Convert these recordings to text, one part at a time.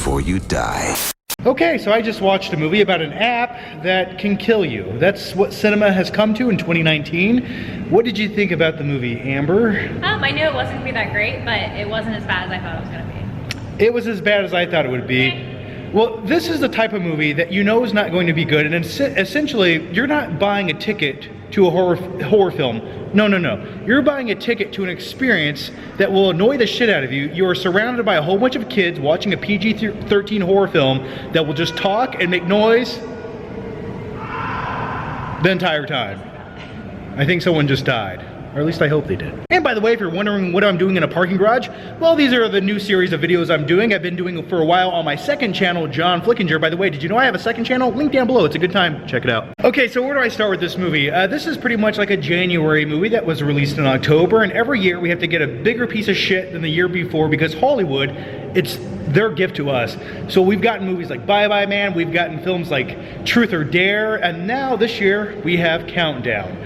before you die. Okay, so I just watched a movie about an app that can kill you. That's what cinema has come to in 2019. What did you think about the movie, Amber? I knew it wasn't going to be that great, but it wasn't as bad as I thought it was going to be. It was as bad as I thought it would be. Well, this is the type of movie that you know is not going to be good, and essentially, you're not buying a ticket to a horror film. No. You're buying a ticket to an experience that will annoy the shit out of you. You are surrounded by a whole bunch of kids watching a PG-13 horror film that will just talk and make noise the entire time. I think someone just died. Or at least I hope they did. And by the way, if you're wondering what I'm doing in a parking garage, well, these are the new series of videos I'm doing. I've been doing for a while on my second channel, John Flickinger. By the way, did you know I have a second channel? Link down below. It's a good time. Check it out. Okay, so where do I start with this movie? This is pretty much like a January movie that was released in October, and every year we have to get a bigger piece of shit than the year before because Hollywood, it's their gift to us. So we've gotten movies like Bye Bye Man, we've gotten films like Truth or Dare, and now this year we have Countdown.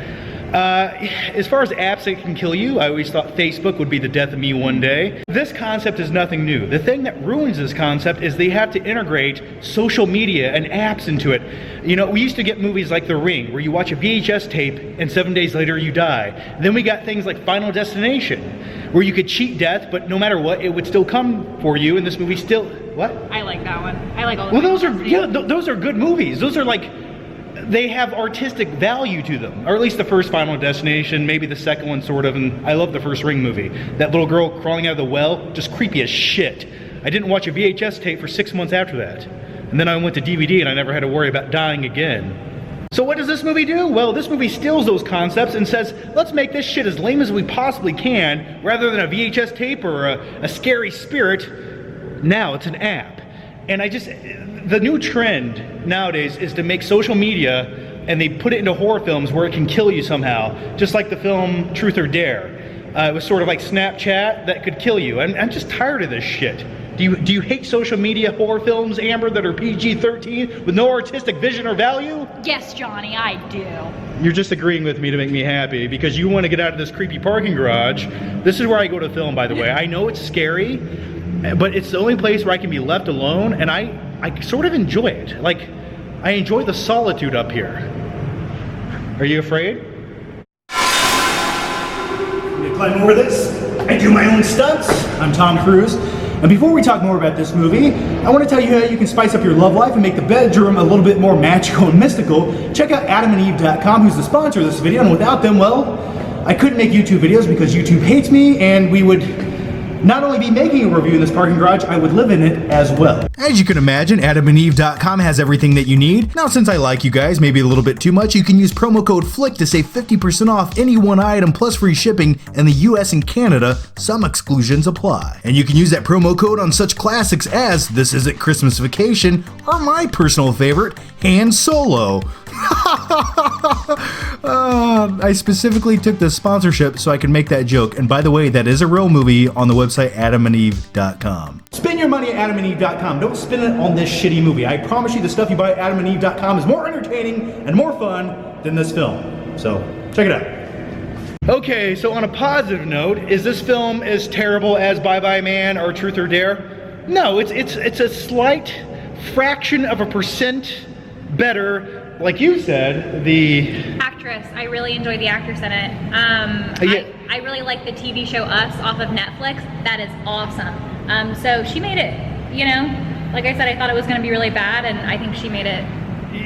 As far as apps that can kill you, I always thought Facebook would be the death of me one day. This concept is nothing new. The thing that ruins this concept is they have to integrate social media and apps into it. You know, we used to get movies like The Ring, where you watch a VHS tape and 7 days later you die. Then we got things like Final Destination, where you could cheat death, but no matter what, it would still come for you, and this movie still... What? I like that one. I like all the... Well, those are... Yeah, those are good movies. Those are like... They have artistic value to them, or at least the first Final Destination, maybe the second one sort of, and I love the first Ring movie. That little girl crawling out of the well, just creepy as shit. I didn't watch a VHS tape for 6 months after that. And then I went to DVD and I never had to worry about dying again. So what does this movie do? Well, this movie steals those concepts and says, let's make this shit as lame as we possibly can, rather than a VHS tape or a scary spirit. Now it's an app. And the new trend nowadays is to make social media and they put it into horror films where it can kill you somehow. Just like the film Truth or Dare. It was sort of like Snapchat that could kill you. I'm just tired of this shit. Do you hate social media horror films, Amber, that are PG-13 with no artistic vision or value? Yes, Johnny, I do. You're just agreeing with me to make me happy because you want to get out of this creepy parking garage. This is where I go to film, by the way. I know it's scary, but it's the only place where I can be left alone, and I sort of enjoy it. Like, I enjoy the solitude up here. Are you afraid? I'm gonna climb over this. I do my own stunts. I'm Tom Cruise. And before we talk more about this movie, I want to tell you how you can spice up your love life and make the bedroom a little bit more magical and mystical. Check out adamandeve.com, who's the sponsor of this video, and without them, well, I couldn't make YouTube videos because YouTube hates me, and we would not only be making a review in this parking garage, I would live in it as well. As you can imagine, adamandeve.com has everything that you need. Now, since I like you guys maybe a little bit too much, you can use promo code FLICK to save 50% off any one item plus free shipping in the US and Canada. Some exclusions apply. And you can use that promo code on such classics as This Isn't Christmas Vacation or my personal favorite, Han Solo. I specifically took the sponsorship so I could make that joke. And by the way, that is a real movie on the website adamandeve.com. Spend your money at adamandeve.com. Don't spend it on this shitty movie. I promise you the stuff you buy at adamandeve.com is more entertaining and more fun than this film. So, check it out. Okay, so on a positive note, is this film as terrible as Bye Bye Man or Truth or Dare? No, it's a slight fraction of a percent better. Like you said, the actress, I really enjoy the actress in it. Yeah. I really like the TV show Us off of Netflix. That is awesome. So she made it, you know, like I said, I thought it was going to be really bad, and I think she made it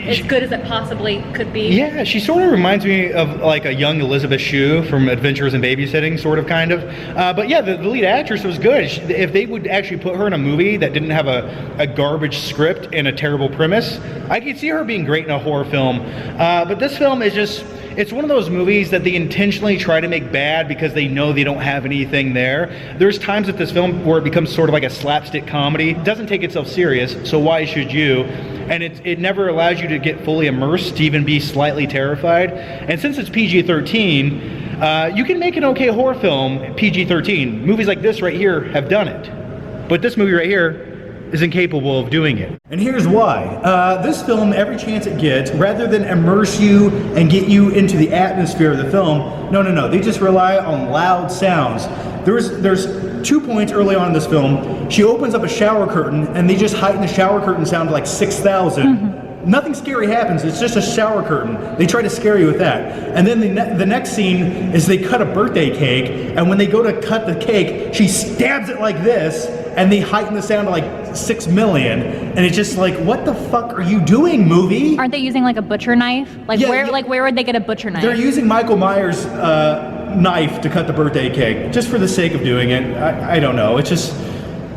as good as it possibly could be. Yeah, she sort of reminds me of like a young Elizabeth Shue from Adventures in Babysitting, sort of, kind of. But yeah, the lead actress was good. If they would actually put her in a movie that didn't have a garbage script and a terrible premise, I could see her being great in a horror film. But this film is just, it's one of those movies that they intentionally try to make bad because they know they don't have anything there. There's times with this film where it becomes sort of like a slapstick comedy. It doesn't take itself serious, so why should you? And it never allows you to get fully immersed, to even be slightly terrified. And since it's PG-13, you can make an okay horror film PG-13. Movies like this right here have done it. But this movie right here, is incapable of doing it. And here's why. This film, every chance it gets, rather than immerse you and get you into the atmosphere of the film, no, they just rely on loud sounds. There's 2 points early on in this film. She opens up a shower curtain and they just heighten the shower curtain sound to like 6,000. Nothing scary happens, it's just a shower curtain. They try to scare you with that. And then the next scene is they cut a birthday cake, and when they go to cut the cake, she stabs it like this, and they heighten the sound to like 6 million. And it's just like, what the fuck are you doing, movie? Aren't they using like a butcher knife? Like where would they get a butcher knife? They're using Michael Myers' knife to cut the birthday cake, just for the sake of doing it. I don't know, it's just...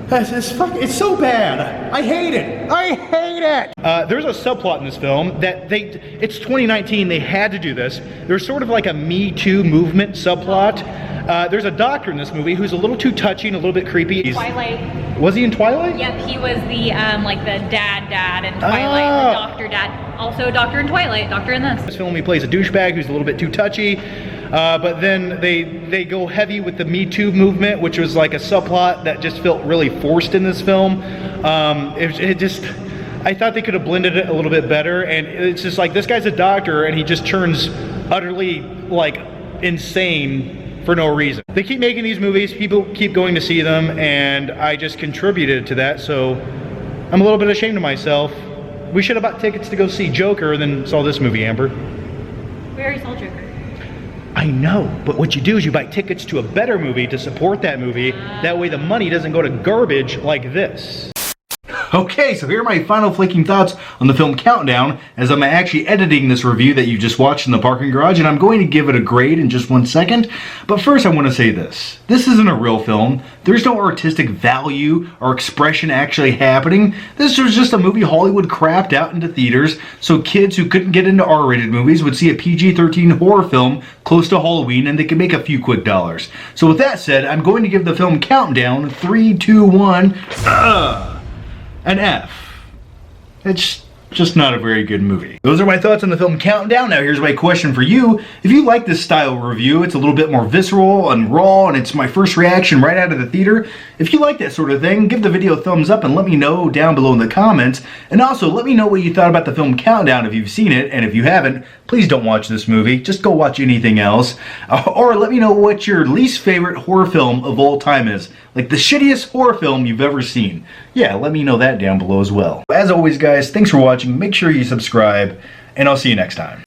It's so bad. I hate it. I hate it. There's a subplot in this film that it's 2019, they had to do this. There's sort of like a Me Too movement subplot. There's a doctor in this movie who's a little too touchy and a little bit creepy. Twilight. Was he in Twilight? Yep, he was the like the dad in Twilight, the doctor dad. Also a doctor in Twilight, doctor in this. This film he plays a douchebag who's a little bit too touchy. But then they go heavy with the Me Too movement, which was like a subplot that just felt really forced in this film. I thought they could have blended it a little bit better, and it's just like, this guy's a doctor and he just turns utterly like insane for no reason. They keep making these movies, people keep going to see them, and I just contributed to that, so I'm a little bit ashamed of myself. We should have bought tickets to go see Joker and then saw this movie, Amber. We already saw Joker. I know, but what you do is you buy tickets to a better movie to support that movie. That way the money doesn't go to garbage like this. Okay, so here are my final flaking thoughts on the film Countdown, as I'm actually editing this review that you just watched in the parking garage, and I'm going to give it a grade in just 1 second. But first I want to say this. This isn't a real film. There's no artistic value or expression actually happening. This was just a movie Hollywood crapped out into theaters so kids who couldn't get into R-rated movies would see a PG-13 horror film close to Halloween and they could make a few quick dollars. So with that said, I'm going to give the film Countdown 3, 2, 1, an F. It's just not a very good movie. Those are my thoughts on the film Countdown. Now here's my question for you. If you like this style of review, it's a little bit more visceral and raw, and it's my first reaction right out of the theater. If you like that sort of thing, give the video a thumbs up and let me know down below in the comments. And also, let me know what you thought about the film Countdown if you've seen it, and if you haven't, please don't watch this movie. Just go watch anything else. Or let me know what your least favorite horror film of all time is. Like the shittiest horror film you've ever seen. Yeah, let me know that down below as well. As always, guys, thanks for watching. Make sure you subscribe, and I'll see you next time.